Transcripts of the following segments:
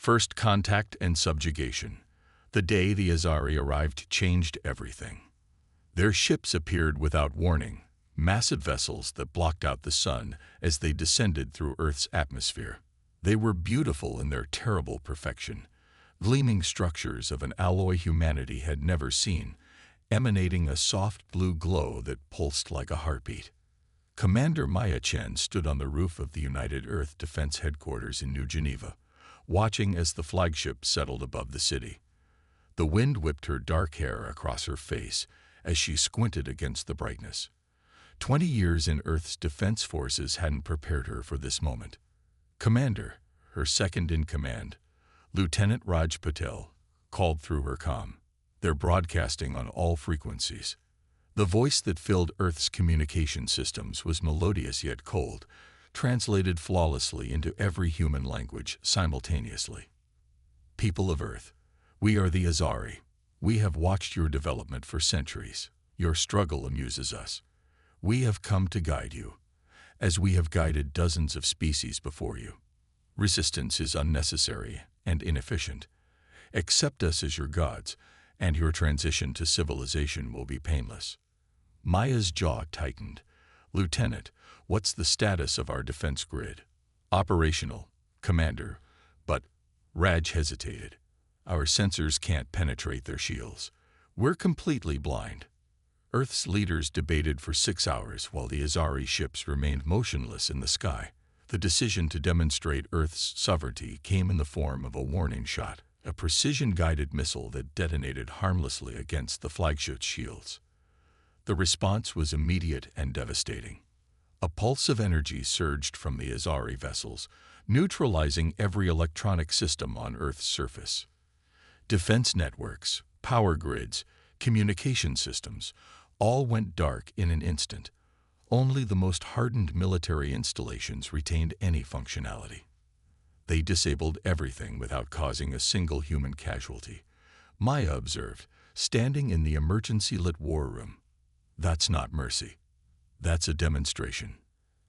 First contact and subjugation. The day the Azari arrived changed everything. Their ships appeared without warning, massive vessels that blocked out the sun as they descended through Earth's atmosphere. They were beautiful in their terrible perfection, gleaming structures of an alloy humanity had never seen, emanating a soft blue glow that pulsed like a heartbeat. Commander Maya Chen stood on the roof of the United Earth Defense Headquarters in New Geneva, watching as the flagship settled above the city. The wind whipped her dark hair across her face as she squinted against the brightness. 20 years in Earth's defense forces hadn't prepared her for this moment. Commander, her second-in-command, Lieutenant Raj Patel, called through her comm. They're broadcasting on all frequencies. The voice that filled Earth's communication systems was melodious yet cold, translated flawlessly into every human language simultaneously. People of Earth, we are the Azari. We have watched your development for centuries. Your struggle amuses us. We have come to guide you, as we have guided dozens of species before you. Resistance is unnecessary and inefficient. Accept us as your gods, and your transition to civilization will be painless. Maya's jaw tightened. Lieutenant, what's the status of our defense grid? Operational, Commander, but Raj hesitated. Our sensors can't penetrate their shields. We're completely blind. Earth's leaders debated for 6 hours while the Azari ships remained motionless in the sky. The decision to demonstrate Earth's sovereignty came in the form of a warning shot, a precision-guided missile that detonated harmlessly against the flagship's shields. The response was immediate and devastating. A pulse of energy surged from the Azari vessels, neutralizing every electronic system on Earth's surface. Defense networks, power grids, communication systems, all went dark in an instant. Only the most hardened military installations retained any functionality. They disabled everything without causing a single human casualty. Maya observed, standing in the emergency-lit war room. That's not mercy. That's a demonstration.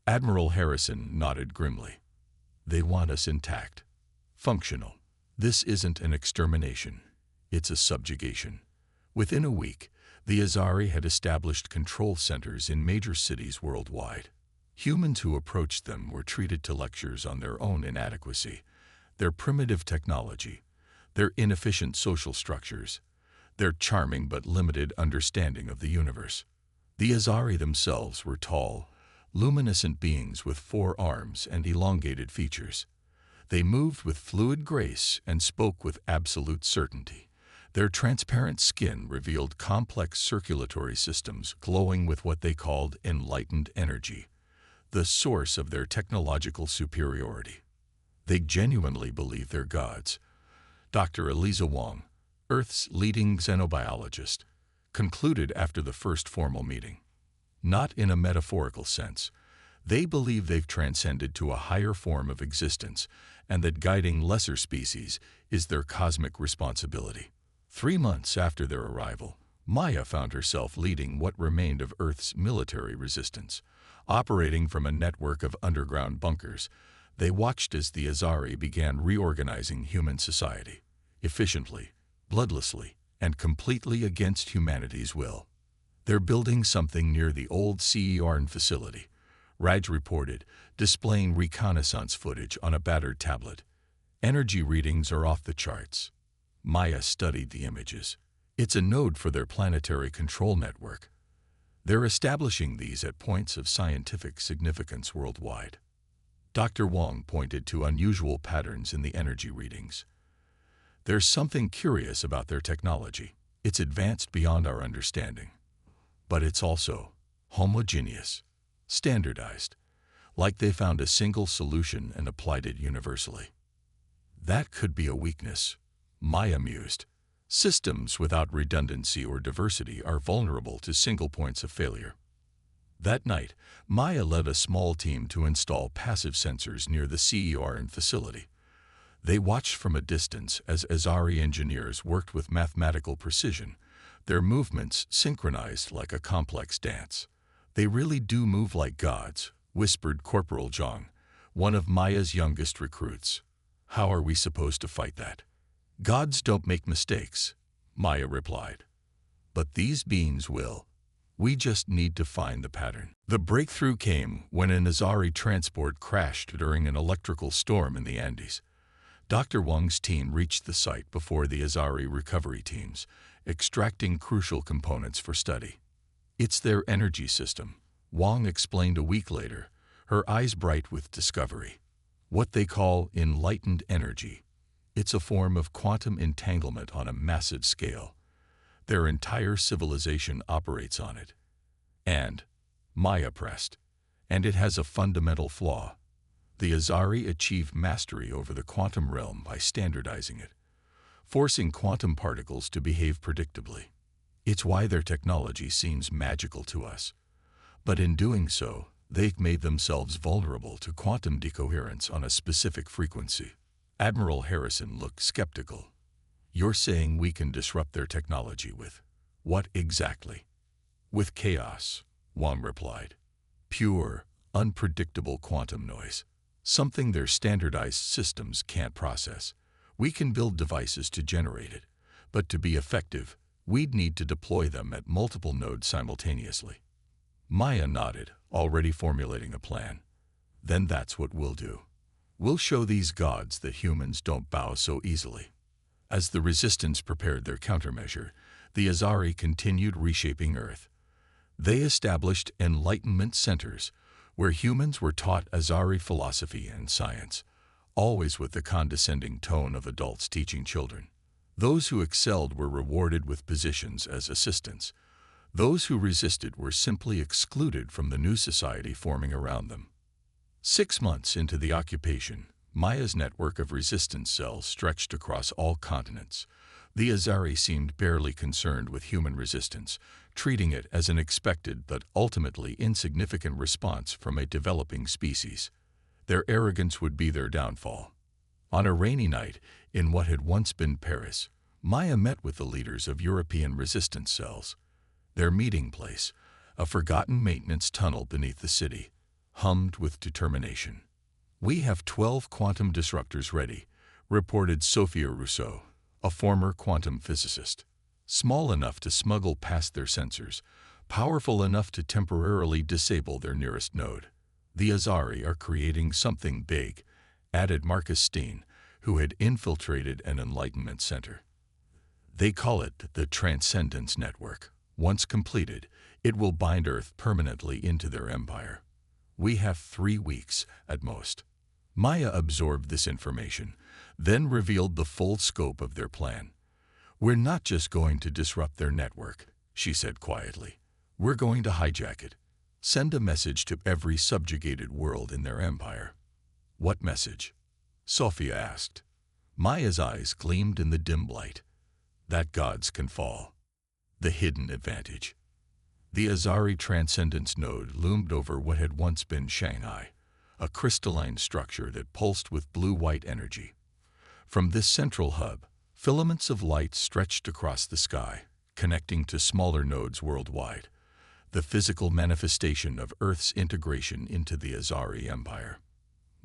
Admiral Harrison nodded grimly. They want us intact. Functional. This isn't an extermination. It's a subjugation. Within a week, the Azari had established control centers in major cities worldwide. Humans who approached them were treated to lectures on their own inadequacy, their primitive technology, their inefficient social structures, their charming but limited understanding of the universe. The Azari themselves were tall, luminescent beings with 4 arms and elongated features. They moved with fluid grace and spoke with absolute certainty. Their transparent skin revealed complex circulatory systems glowing with what they called enlightened energy, the source of their technological superiority. They genuinely believed they're gods. Dr. Eliza Wong, Earth's leading xenobiologist, concluded after the first formal meeting. Not in a metaphorical sense. They believe they've transcended to a higher form of existence and that guiding lesser species is their cosmic responsibility. 3 months after their arrival, Maya found herself leading what remained of Earth's military resistance. Operating from a network of underground bunkers, they watched as the Azari began reorganizing human society, efficiently, bloodlessly, and completely against humanity's will. They're building something near the old CERN facility, Raj reported, displaying reconnaissance footage on a battered tablet. Energy readings are off the charts. Maya studied the images. It's a node for their planetary control network. They're establishing these at points of scientific significance worldwide. Dr. Wong pointed to unusual patterns in the energy readings. There's something curious about their technology. It's advanced beyond our understanding. But it's also homogeneous, standardized, like they found a single solution and applied it universally. That could be a weakness, Maya mused. Systems without redundancy or diversity are vulnerable to single points of failure. That night, Maya led a small team to install passive sensors near the CERN facility. They watched from a distance as Azari engineers worked with mathematical precision, their movements synchronized like a complex dance. They really do move like gods, whispered Corporal Zhang, one of Maya's youngest recruits. How are we supposed to fight that? Gods don't make mistakes, Maya replied. But these beings will. We just need to find the pattern. The breakthrough came when an Azari transport crashed during an electrical storm in the Andes. Dr. Wang's team reached the site before the Azari recovery teams, extracting crucial components for study. It's their energy system, Wang explained a week later, her eyes bright with discovery. What they call enlightened energy. It's a form of quantum entanglement on a massive scale. Their entire civilization operates on it. And, Maya pressed, and it has a fundamental flaw. The Azari achieve mastery over the quantum realm by standardizing it, forcing quantum particles to behave predictably. It's why their technology seems magical to us. But in doing so, they've made themselves vulnerable to quantum decoherence on a specific frequency. Admiral Harrison looked skeptical. You're saying we can disrupt their technology with what exactly? With chaos, Wang replied. Pure, unpredictable quantum noise. Something their standardized systems can't process. We can build devices to generate it, but to be effective, we'd need to deploy them at multiple nodes simultaneously. Maya nodded, already formulating a plan. Then that's what we'll do. We'll show these gods that humans don't bow so easily. As the Resistance prepared their countermeasure, the Azari continued reshaping Earth. They established enlightenment centers, where humans were taught Azari philosophy and science, always with the condescending tone of adults teaching children. Those who excelled were rewarded with positions as assistants. Those who resisted were simply excluded from the new society forming around them. 6 months into the occupation, Maya's network of resistance cells stretched across all continents. The Azari seemed barely concerned with human resistance, treating it as an expected but ultimately insignificant response from a developing species. Their arrogance would be their downfall. On a rainy night, in what had once been Paris, Maya met with the leaders of European resistance cells. Their meeting place, a forgotten maintenance tunnel beneath the city, hummed with determination. We have 12 quantum disruptors ready, reported Sophia Rousseau, a former quantum physicist. Small enough to smuggle past their sensors, powerful enough to temporarily disable their nearest node. The Azari are creating something big, added Marcus Steen, who had infiltrated an enlightenment center. They call it the Transcendence Network. Once completed, it will bind Earth permanently into their empire. We have 3 weeks, at most. Maya absorbed this information, then revealed the full scope of their plan. We're not just going to disrupt their network, she said quietly. We're going to hijack it. Send a message to every subjugated world in their empire. What message? Sophia asked. Maya's eyes gleamed in the dim light. That gods can fall. The hidden advantage. The Azari Transcendence Node loomed over what had once been Shanghai, a crystalline structure that pulsed with blue-white energy. From this central hub, filaments of light stretched across the sky, connecting to smaller nodes worldwide, the physical manifestation of Earth's integration into the Azari Empire.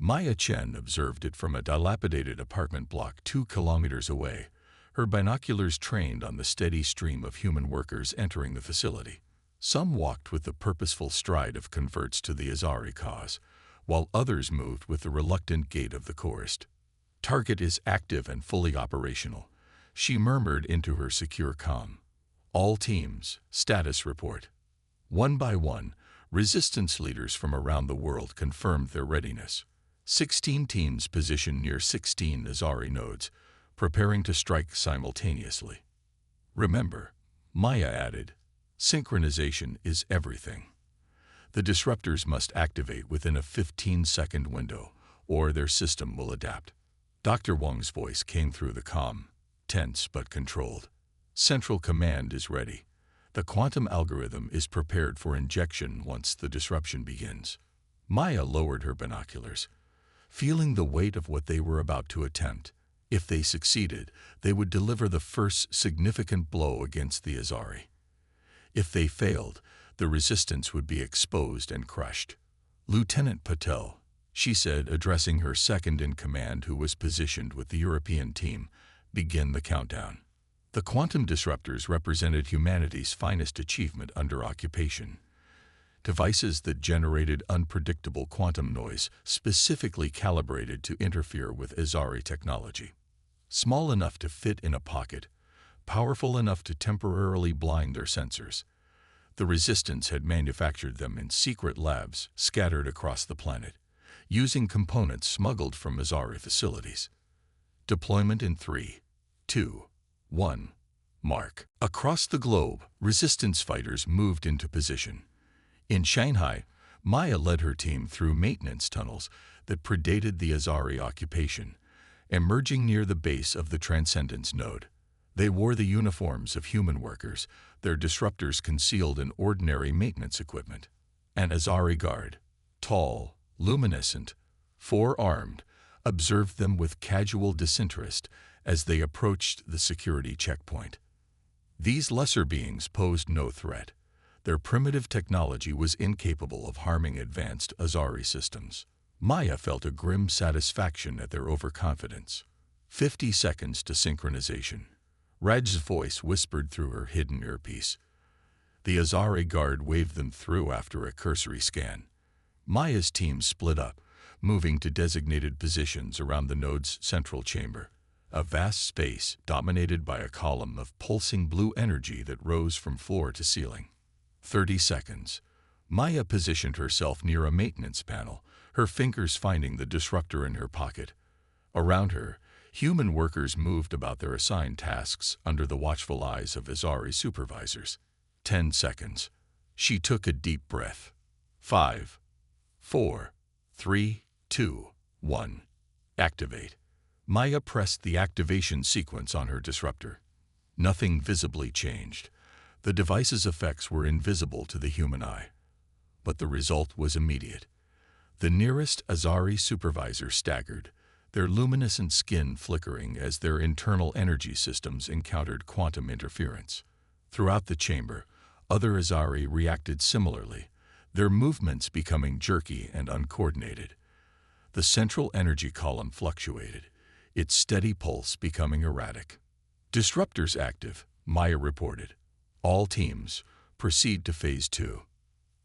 Maya Chen observed it from a dilapidated apartment block 2 kilometers away, her binoculars trained on the steady stream of human workers entering the facility. Some walked with the purposeful stride of converts to the Azari cause, while others moved with the reluctant gait of the chorist. Target is active and fully operational, she murmured into her secure comm. All teams, status report. One by one, resistance leaders from around the world confirmed their readiness. 16 teams positioned near 16 Azari nodes, preparing to strike simultaneously. Remember, Maya added, synchronization is everything. The disruptors must activate within a 15-second window, or their system will adapt. Dr. Wang's voice came through the comm, tense but controlled. Central command is ready. The quantum algorithm is prepared for injection once the disruption begins. Maya lowered her binoculars, feeling the weight of what they were about to attempt. If they succeeded, they would deliver the first significant blow against the Azari. If they failed, the resistance would be exposed and crushed. Lieutenant Patel, she said, addressing her second-in-command who was positioned with the European team. Begin the countdown. The quantum disruptors represented humanity's finest achievement under occupation. Devices that generated unpredictable quantum noise specifically calibrated to interfere with Azari technology. Small enough to fit in a pocket, powerful enough to temporarily blind their sensors. The Resistance had manufactured them in secret labs scattered across the planet, using components smuggled from Azari facilities. Deployment in 3, 2, 1, mark. Across the globe, Resistance fighters moved into position. In Shanghai, Maya led her team through maintenance tunnels that predated the Azari occupation, emerging near the base of the Transcendence node. They wore the uniforms of human workers, their disruptors concealed in ordinary maintenance equipment. An Azari guard, tall, luminescent, four-armed, observed them with casual disinterest as they approached the security checkpoint. These lesser beings posed no threat. Their primitive technology was incapable of harming advanced Azari systems. Maya felt a grim satisfaction at their overconfidence. 50 seconds to synchronization. Raj's voice whispered through her hidden earpiece. The Azari guard waved them through after a cursory scan. Maya's team split up, moving to designated positions around the node's central chamber, a vast space dominated by a column of pulsing blue energy that rose from floor to ceiling. 30 seconds. Maya positioned herself near a maintenance panel, her fingers finding the disruptor in her pocket. Around her, human workers moved about their assigned tasks under the watchful eyes of Azari supervisors. 10 seconds. She took a deep breath. 5, 4, 3, 2, 1. Activate. Maya pressed the activation sequence on her disruptor. Nothing visibly changed. The device's effects were invisible to the human eye. But the result was immediate. The nearest Azari supervisor staggered, their luminescent skin flickering as their internal energy systems encountered quantum interference. Throughout the chamber, other Azari reacted similarly, their movements becoming jerky and uncoordinated. The central energy column fluctuated, its steady pulse becoming erratic. Disruptors active, Maya reported. All teams, proceed to Phase 2.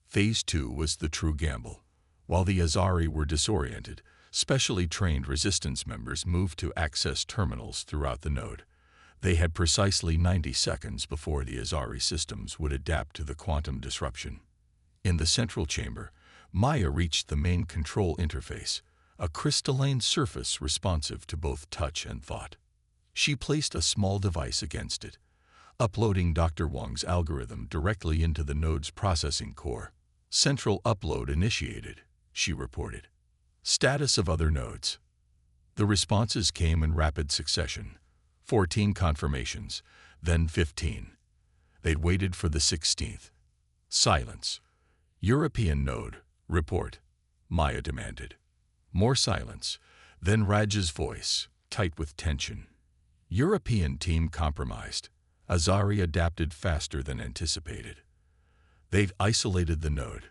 Phase 2 was the true gamble. While the Azari were disoriented, specially trained Resistance members moved to access terminals throughout the node. They had precisely 90 seconds before the Azari systems would adapt to the quantum disruption. In the central chamber, Maya reached the main control interface, a crystalline surface responsive to both touch and thought. She placed a small device against it, uploading Dr. Wang's algorithm directly into the node's processing core. Central upload initiated, she reported. Status of other nodes. The responses came in rapid succession. 14 confirmations, then 15. They'd waited for the 16th. Silence. European node, report, Maya demanded. More silence, then Raj's voice, tight with tension. European team compromised. Azari adapted faster than anticipated. They'd isolated the node.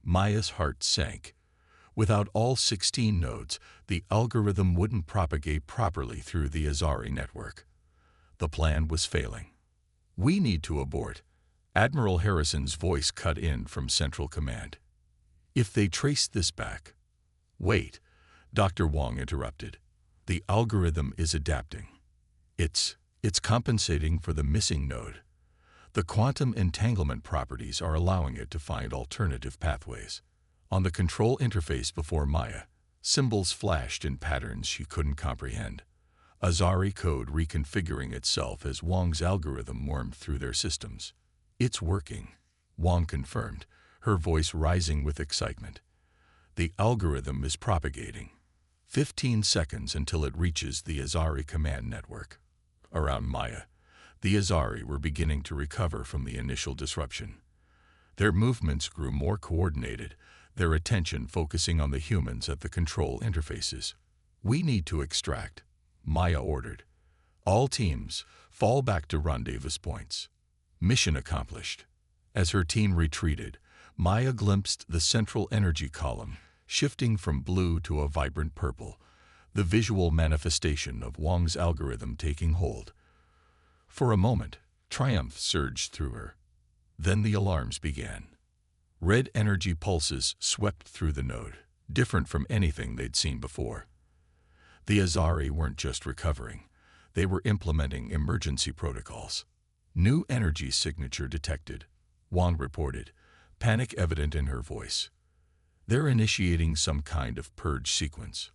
Maya's heart sank. Without all 16 nodes, the algorithm wouldn't propagate properly through the Azari network. The plan was failing. We need to abort. Admiral Harrison's voice cut in from Central Command. If they trace this back... Wait, Dr. Wang interrupted. The algorithm is adapting. It's compensating for the missing node. The quantum entanglement properties are allowing it to find alternative pathways. On the control interface before Maya, symbols flashed in patterns she couldn't comprehend. Azari code reconfiguring itself as Wang's algorithm wormed through their systems. It's working, Wang confirmed, her voice rising with excitement. The algorithm is propagating. 15 seconds until it reaches the Azari command network. Around Maya, the Azari were beginning to recover from the initial disruption. Their movements grew more coordinated, their attention focusing on the humans at the control interfaces. We need to extract, Maya ordered. All teams, fall back to rendezvous points. Mission accomplished. As her team retreated, Maya glimpsed the central energy column, shifting from blue to a vibrant purple, the visual manifestation of Wong's algorithm taking hold. For a moment, triumph surged through her. Then the alarms began. Red energy pulses swept through the node, different from anything they'd seen before. The Azari weren't just recovering, they were implementing emergency protocols. New energy signature detected, Wong reported, panic evident in her voice. They're initiating some kind of purge sequence.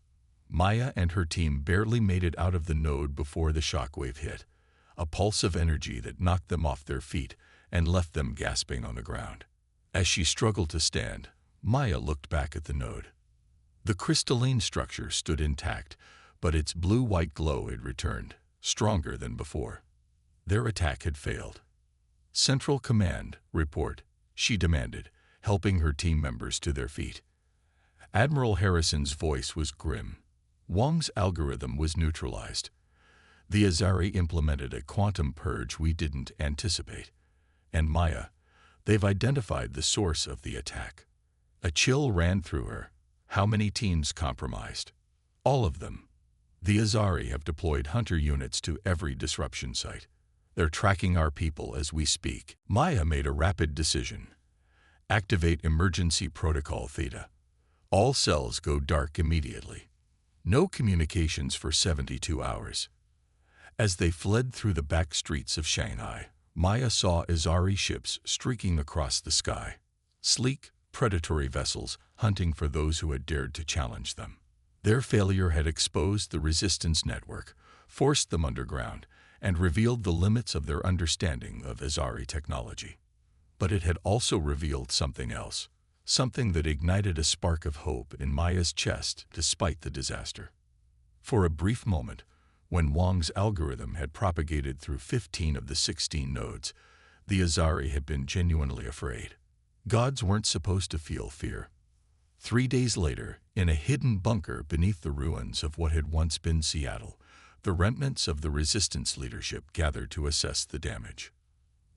Maya and her team barely made it out of the node before the shockwave hit, a pulse of energy that knocked them off their feet and left them gasping on the ground. As she struggled to stand, Maya looked back at the node. The crystalline structure stood intact, but its blue-white glow had returned, stronger than before. Their attack had failed. "Central Command, report," she demanded, helping her team members to their feet. Admiral Harrison's voice was grim. Wong's algorithm was neutralized. The Azari implemented a quantum purge we didn't anticipate. And Maya, they've identified the source of the attack. A chill ran through her. How many teams compromised? All of them. The Azari have deployed hunter units to every disruption site. They're tracking our people as we speak. Maya made a rapid decision. Activate Emergency Protocol Theta. All cells go dark immediately. No communications for 72 hours. As they fled through the back streets of Shanghai, Maya saw Azari ships streaking across the sky. Sleek, predatory vessels hunting for those who had dared to challenge them. Their failure had exposed the resistance network, forced them underground, and revealed the limits of their understanding of Azari technology. But it had also revealed something else, something that ignited a spark of hope in Maya's chest despite the disaster. For a brief moment, when Wong's algorithm had propagated through 15 of the 16 nodes, the Azari had been genuinely afraid. Gods weren't supposed to feel fear. 3 days later, in a hidden bunker beneath the ruins of what had once been Seattle, the remnants of the resistance leadership gathered to assess the damage.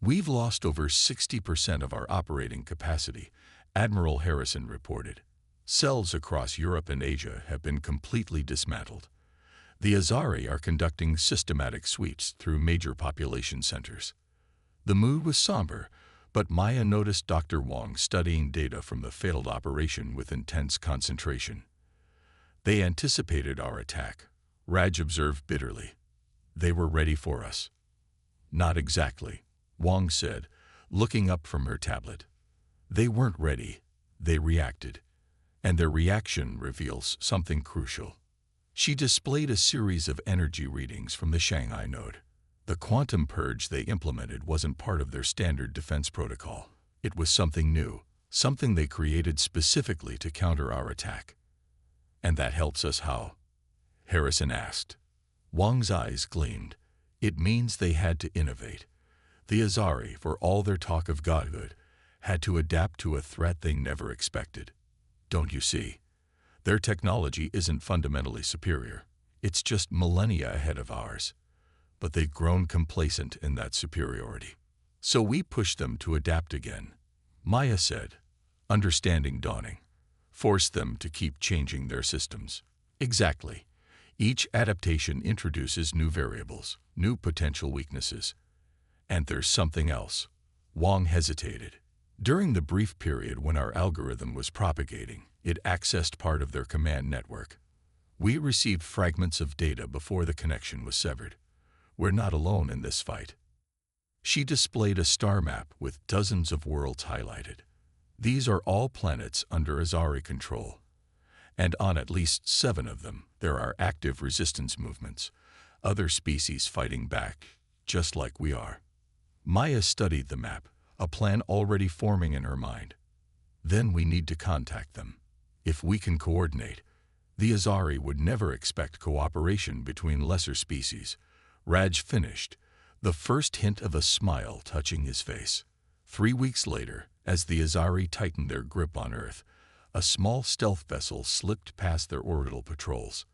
"We've lost over 60% of our operating capacity," Admiral Harrison reported. "Cells across Europe and Asia have been completely dismantled. The Azari are conducting systematic sweeps through major population centers." The mood was somber, but Maya noticed Dr. Wong studying data from the failed operation with intense concentration. "They anticipated our attack," Raj observed bitterly. "They were ready for us." "Not exactly," Wong said, looking up from her tablet. "They weren't ready, they reacted. And their reaction reveals something crucial." She displayed a series of energy readings from the Shanghai node. The quantum purge they implemented wasn't part of their standard defense protocol. It was something new, something they created specifically to counter our attack. "And that helps us how?" Harrison asked. Wong's eyes gleamed. "It means they had to innovate. The Azari, for all their talk of godhood, had to adapt to a threat they never expected. Don't you see? Their technology isn't fundamentally superior. It's just millennia ahead of ours. But they've grown complacent in that superiority. So we pushed them to adapt again," Maya said, understanding dawning. "Force them to keep changing their systems." "Exactly. Each adaptation introduces new variables, new potential weaknesses. And there's something else." Wong hesitated. "During the brief period when our algorithm was propagating, it accessed part of their command network. We received fragments of data before the connection was severed. We're not alone in this fight." She displayed a star map with dozens of worlds highlighted. "These are all planets under Azari control. And on at least 7 of them, there are active resistance movements, other species fighting back, just like we are." Maya studied the map, a plan already forming in her mind. "Then we need to contact them. If we can coordinate, the Azari would never expect cooperation between lesser species." Raj finished, the first hint of a smile touching his face. 3 weeks later, as the Azari tightened their grip on Earth, a small stealth vessel slipped past their orbital patrols.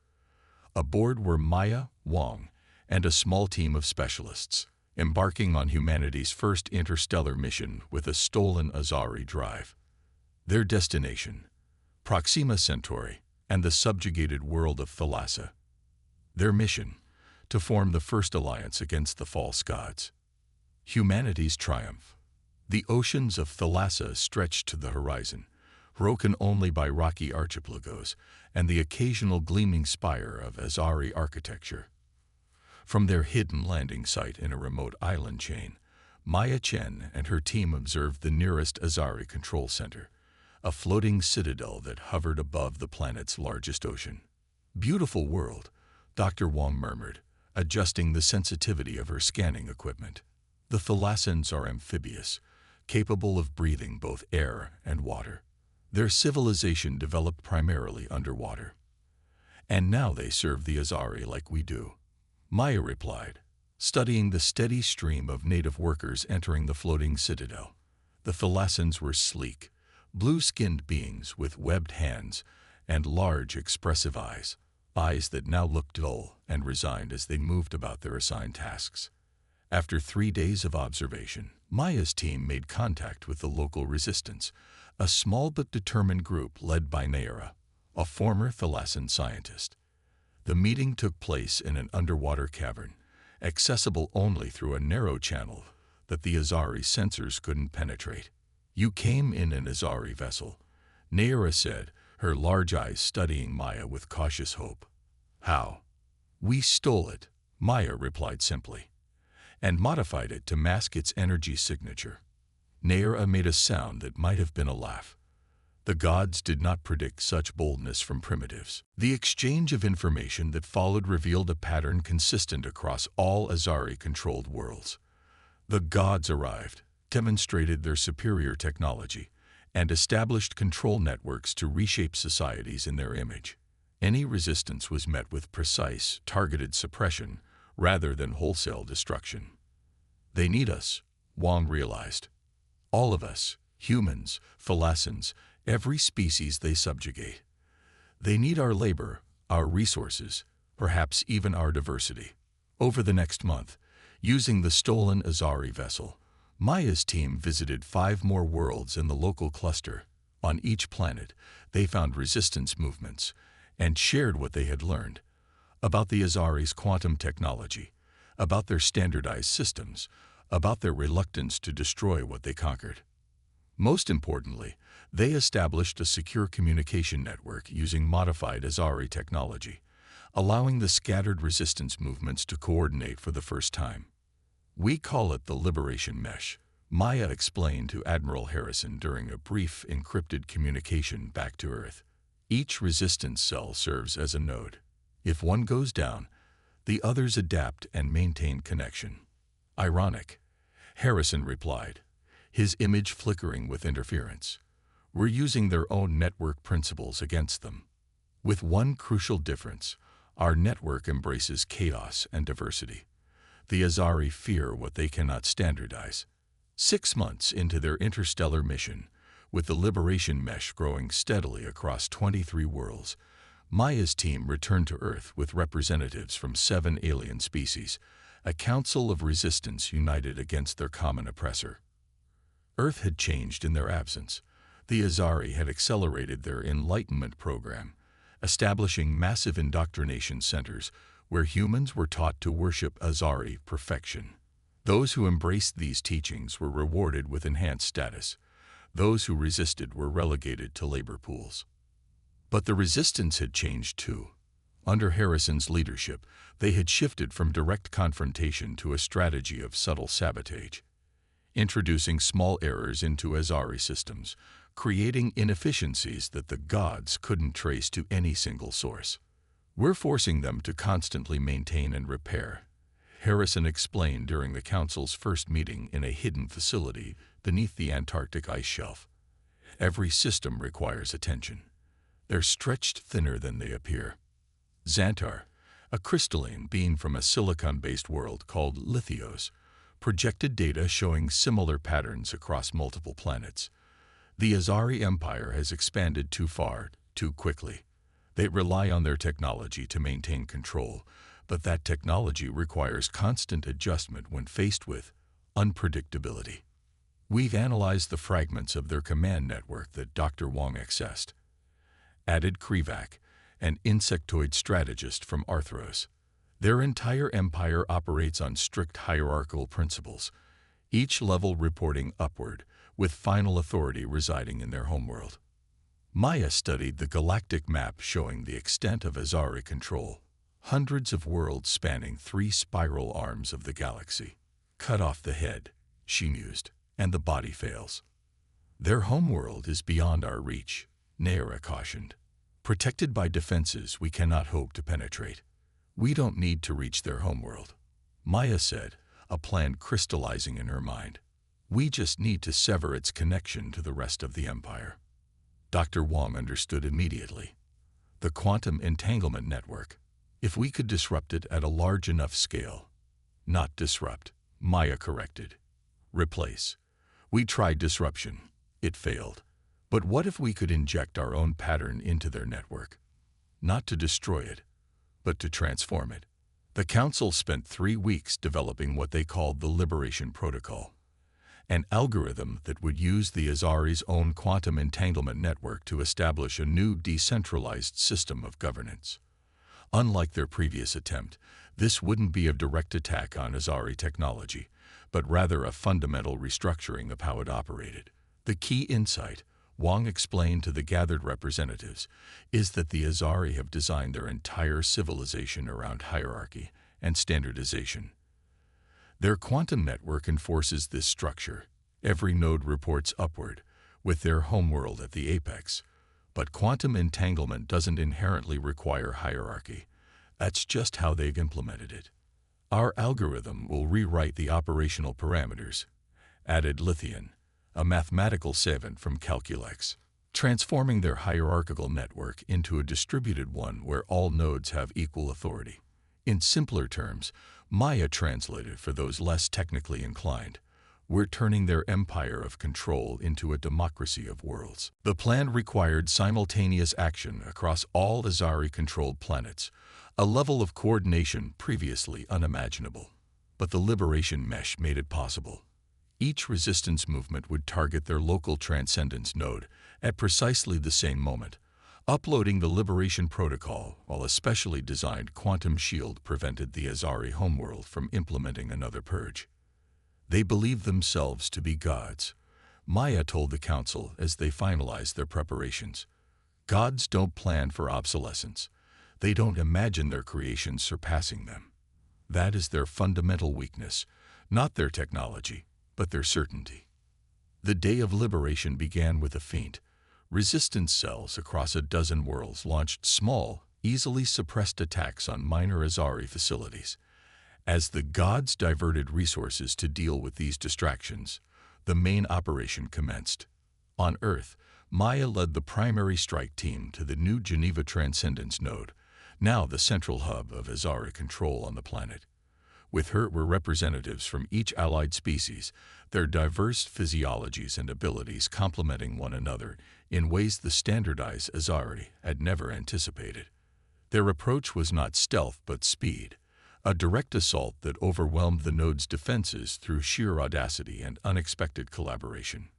Aboard were Maya, Wong, and a small team of specialists, embarking on humanity's first interstellar mission with a stolen Azari drive. Their destination, Proxima Centauri, and the subjugated world of Thalassa. Their mission: to form the first alliance against the false gods. Humanity's triumph. The oceans of Thalassa stretched to the horizon, broken only by rocky archipelagos and the occasional gleaming spire of Azari architecture. From their hidden landing site in a remote island chain, Maya Chen and her team observed the nearest Azari control center, a floating citadel that hovered above the planet's largest ocean. "Beautiful world," Dr. Wong murmured, adjusting the sensitivity of her scanning equipment. "The Thalassans are amphibious, capable of breathing both air and water. Their civilization developed primarily underwater. And now they serve the Azari like we do," Maya replied, studying the steady stream of native workers entering the floating citadel. The Thalassans were sleek, blue-skinned beings with webbed hands and large, expressive eyes that now looked dull and resigned as they moved about their assigned tasks. After 3 days of observation, Maya's team made contact with the local resistance, a small but determined group led by Naira, a former Thalassan scientist. The meeting took place in an underwater cavern, accessible only through a narrow channel that the Azari sensors couldn't penetrate. "You came in an Azari vessel," Naira said, her large eyes studying Maya with cautious hope. "How?" "We stole it," Maya replied simply, "and modified it to mask its energy signature." Naira made a sound that might have been a laugh. The gods did not predict such boldness from primitives. The exchange of information that followed revealed a pattern consistent across all Azari-controlled worlds. The gods arrived, demonstrated their superior technology, and established control networks to reshape societies in their image. Any resistance was met with precise, targeted suppression rather than wholesale destruction. "They need us," Wong realized. "All of us, humans, Thalassans, every species they subjugate. They need our labor, our resources, perhaps even our diversity." Over the next month, using the stolen Azari vessel, Maya's team visited 5 more worlds in the local cluster. On each planet, they found resistance movements and shared what they had learned about the Azari's quantum technology, about their standardized systems, about their reluctance to destroy what they conquered. Most importantly, they established a secure communication network using modified Azari technology, allowing the scattered resistance movements to coordinate for the first time. "We call it the Liberation Mesh," Maya explained to Admiral Harrison during a brief encrypted communication back to Earth. "Each resistance cell serves as a node. If one goes down, the others adapt and maintain connection." "Ironic," Harrison replied, his image flickering with interference. "We're using their own network principles against them. With one crucial difference: our network embraces chaos and diversity. The Azari fear what they cannot standardize." 6 months into their interstellar mission, with the Liberation Mesh growing steadily across 23 worlds, Maya's team returned to Earth with representatives from 7 alien species, a council of resistance united against their common oppressor. Earth had changed in their absence. The Azari had accelerated their Enlightenment program, establishing massive indoctrination centers where humans were taught to worship Azari perfection. Those who embraced these teachings were rewarded with enhanced status. Those who resisted were relegated to labor pools. But the resistance had changed too. Under Harrison's leadership, they had shifted from direct confrontation to a strategy of subtle sabotage, introducing small errors into Azari systems, creating inefficiencies that the gods couldn't trace to any single source. "We're forcing them to constantly maintain and repair," Harrison explained during the Council's first meeting in a hidden facility beneath the Antarctic ice shelf. "Every system requires attention. They're stretched thinner than they appear." Xantar, a crystalline being from a silicon-based world called Lithios, projected data showing similar patterns across multiple planets. "The Azari Empire has expanded too far, too quickly. They rely on their technology to maintain control, but that technology requires constant adjustment when faced with unpredictability. We've analyzed the fragments of their command network that Dr. Wong accessed, added Krivak, an insectoid strategist from Arthros. Their entire empire operates on strict hierarchical principles, each level reporting upward, with final authority residing in their homeworld. Maya studied the galactic map showing the extent of Azari control, hundreds of worlds spanning 3 spiral arms of the galaxy. Cut off the head, she mused, and the body fails. Their homeworld is beyond our reach, Nayara cautioned. Protected by defenses we cannot hope to penetrate. We don't need to reach their homeworld, Maya said, a plan crystallizing in her mind. We just need to sever its connection to the rest of the empire. Dr. Wong understood immediately. The quantum entanglement network. If we could disrupt it at a large enough scale. Not disrupt, Maya corrected. Replace. We tried disruption. It failed. But what if we could inject our own pattern into their network? Not to destroy it, but to transform it. The Council spent 3 weeks developing what they called the Liberation Protocol, an algorithm that would use the Azari's own quantum entanglement network to establish a new decentralized system of governance. Unlike their previous attempt, this wouldn't be a direct attack on Azari technology, but rather a fundamental restructuring of how it operated. The key insight, Wong explained to the gathered representatives, is that the Azari have designed their entire civilization around hierarchy and standardization. Their quantum network enforces this structure. Every node reports upward, with their homeworld at the apex. But quantum entanglement doesn't inherently require hierarchy. That's just how they've implemented it. Our algorithm will rewrite the operational parameters, added Lithian, a mathematical savant from Calculex, transforming their hierarchical network into a distributed one where all nodes have equal authority. In simpler terms, Maya translated for those less technically inclined, we're turning their empire of control into a democracy of worlds. The plan required simultaneous action across all Azari-controlled planets, a level of coordination previously unimaginable. But the Liberation Mesh made it possible. Each resistance movement would target their local transcendence node at precisely the same moment. Uploading the Liberation Protocol, while a specially designed quantum shield prevented the Azari homeworld from implementing another purge. They believed themselves to be gods, Maya told the Council as they finalized their preparations. Gods don't plan for obsolescence. They don't imagine their creations surpassing them. That is their fundamental weakness, not their technology, but their certainty. The day of liberation began with a feint. Resistance cells across a dozen worlds launched small, easily suppressed attacks on minor Azari facilities. As the gods diverted resources to deal with these distractions, the main operation commenced. On Earth, Maya led the primary strike team to the new Geneva Transcendence node, now the central hub of Azari control on the planet. With her were representatives from each allied species, their diverse physiologies and abilities complementing one another in ways the standardized Azari had never anticipated. Their approach was not stealth but speed, a direct assault that overwhelmed the node's defenses through sheer audacity and unexpected collaboration.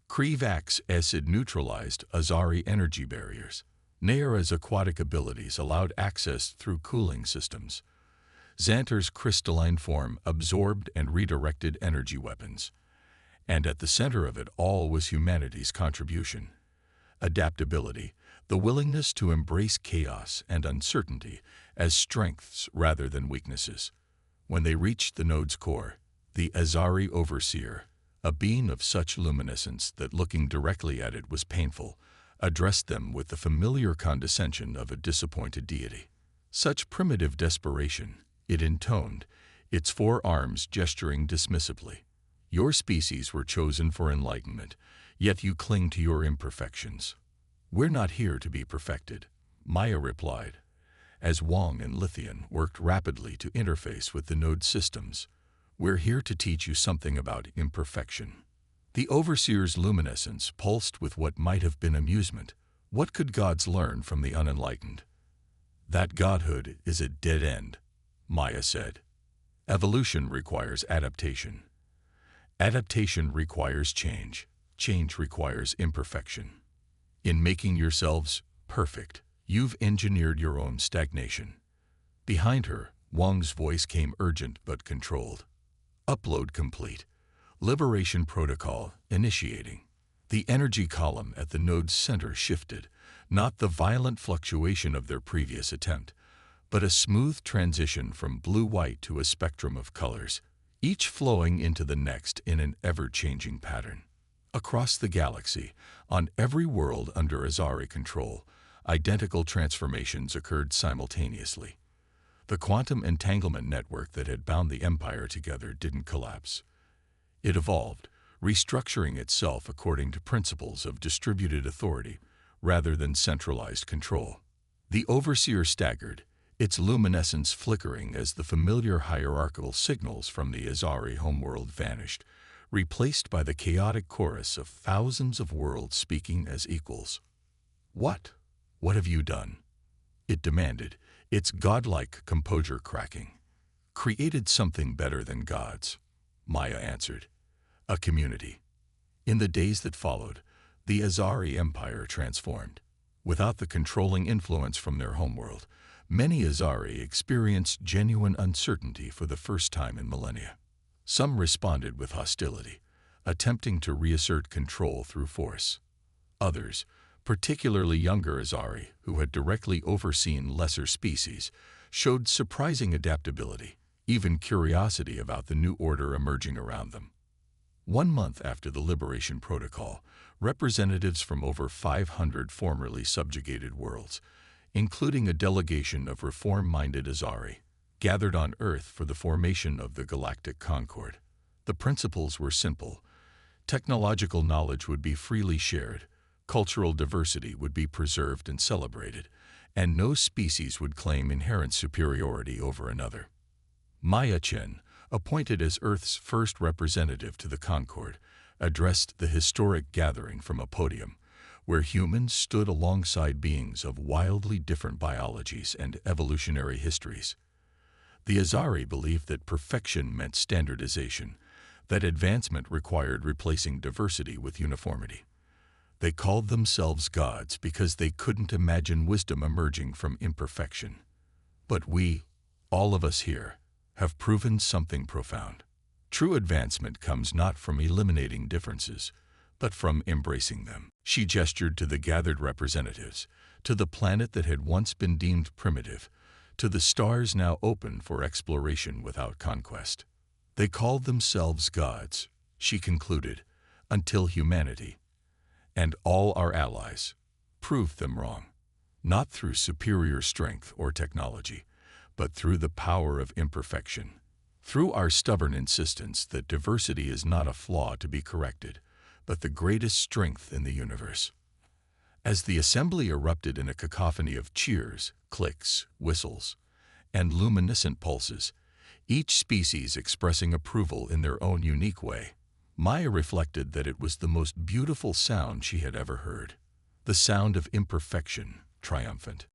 Krivak's acid neutralized Azari energy barriers. Nayara's aquatic abilities allowed access through cooling systems. Xantar's crystalline form absorbed and redirected energy weapons. And at the center of it all was humanity's contribution. Adaptability, the willingness to embrace chaos and uncertainty as strengths rather than weaknesses. When they reached the node's core, the Azari Overseer, a being of such luminescence that looking directly at it was painful, addressed them with the familiar condescension of a disappointed deity. Such primitive desperation, it intoned, its 4 arms gesturing dismissively. Your species were chosen for enlightenment, yet you cling to your imperfections. We're not here to be perfected, Maya replied, as Wong and Lithian worked rapidly to interface with the node systems. We're here to teach you something about imperfection. The Overseer's luminescence pulsed with what might have been amusement. What could gods learn from the unenlightened? That godhood is a dead end, Maya said. Evolution requires adaptation. Adaptation requires change. Change requires imperfection. In making yourselves Perfect. You've engineered your own stagnation. Behind her, Wang's voice came urgent but controlled. Upload complete. Liberation protocol initiating. The energy column at the node's center shifted, not the violent fluctuation of their previous attempt, but a smooth transition from blue-white to a spectrum of colors, each flowing into the next in an ever-changing pattern. Across the galaxy, on every world under Azari control, identical transformations occurred simultaneously. The quantum entanglement network that had bound the Empire together didn't collapse. It evolved, restructuring itself according to principles of distributed authority rather than centralized control. The Overseer staggered, its luminescence flickering as the familiar hierarchical signals from the Azari homeworld vanished, replaced by the chaotic chorus of thousands of worlds speaking as equals. What? What have you done? It demanded, its godlike composure cracking. Created something better than gods, Maya answered. A community. In the days that followed, the Azari Empire transformed. Without the controlling influence from their homeworld, many Azari experienced genuine uncertainty for the first time in millennia. Some responded with hostility, attempting to reassert control through force. Others, particularly younger Azari who had directly overseen lesser species, showed surprising adaptability, even curiosity about the new order emerging around them. 1 month after the Liberation Protocol, representatives from over 500 formerly subjugated worlds, including a delegation of reform-minded Azari, gathered on Earth for the formation of the Galactic Concord. The principles were simple. Technological knowledge would be freely shared, cultural diversity would be preserved and celebrated, and no species would claim inherent superiority over another. Maya Chen, appointed as Earth's first representative to the Concord, addressed the historic gathering from a podium, where humans stood alongside beings of wildly different biologies and evolutionary histories. The Azari believed that perfection meant standardization, that advancement required replacing diversity with uniformity. They called themselves gods because they couldn't imagine wisdom emerging from imperfection. But we, all of us here, have proven something profound. True advancement comes not from eliminating differences, but from embracing them. She gestured to the gathered representatives, to the planet that had once been deemed primitive, to the stars now open for exploration without conquest. They called themselves gods, she concluded, until humanity, and all our allies, proved them wrong, not through superior strength or technology, but through the power of imperfection, through our stubborn insistence that diversity is not a flaw to be corrected, but the greatest strength in the universe. As the assembly erupted in a cacophony of cheers, clicks, whistles, and luminescent pulses, each species expressing approval in their own unique way, Maya reflected that it was the most beautiful sound she had ever heard. The sound of imperfection, triumphant.